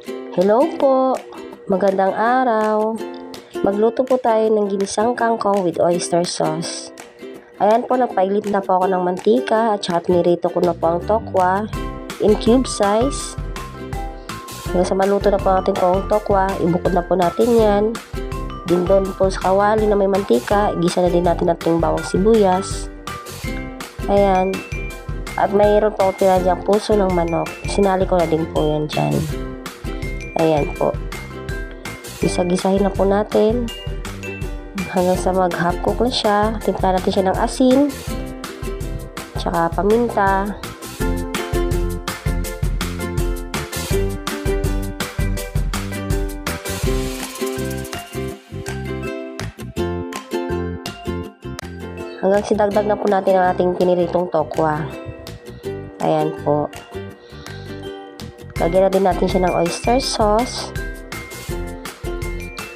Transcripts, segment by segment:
Hello po, magandang araw. Magluto po tayo ng ginisang kangkong with oyster sauce. Ayan po, nagpailit na po ako ng mantika at saka nirito ko na po ang tokwa in cube size. Hanggang sa maluto na po natin po ang tokwa, ibukod na po natin yan. Din doon po sa kawali na may mantika, igisa na din natin natin bawang sibuyas. Ayan. At mayroon po ako tinadyang puso ng manok. Sinali ko na din po yan dyan. Ayan po. Gisa-gisahin na po natin hanggang sa mag-half cook na siya. Timpla natin siya ng asin tsaka paminta. Hanggang sidagdag na po natin ang ating piniritong tokwa. Ayan po. Lagyan na din natin siya ng oyster sauce.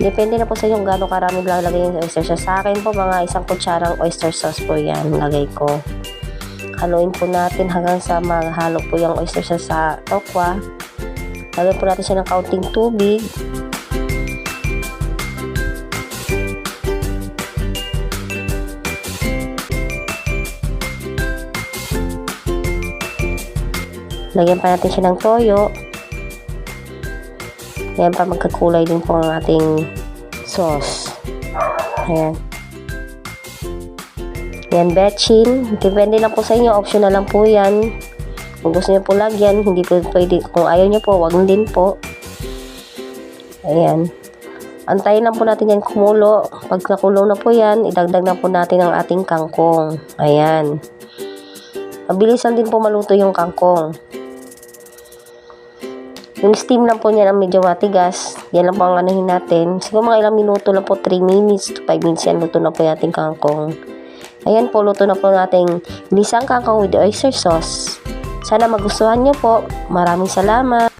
Depende na po sa inyo kung gaano karami lalagay yung oyster sauce. Sa akin po, mga 1 kutsarang oyster sauce po yan. Lagay ko. Haluin po natin hanggang sa maghalo po yung oyster sauce sa tokwa. Lagyan po natin siya ng kaunting tubig. Lagyan pa natin siya ng toyo. Ayan pa, magkakulay din po ang ating sauce. Ayan. Ayan, betchin. Depende lang po sa inyo. Optional lang po yan. Kung gusto nyo po lagyan, hindi po pwede. Kung ayaw nyo po, wag din po. Ayan. Antayin lang po natin yan kumulo. Pag nakulo na po yan, idagdag na po natin ang ating kangkong. Ayan. Mabilisan din po maluto yung kangkong. Yung steam lang po niya ang medyo matigas. Yan lang po ang anuhin natin. Siguro mga ilang minuto lang po, 3 minutes to 5 minutes yan. Luto na po yung ating kangkong. Ayan po, luto na po nating ginisang kangkong with oyster sauce. Sana magustuhan nyo po. Maraming salamat.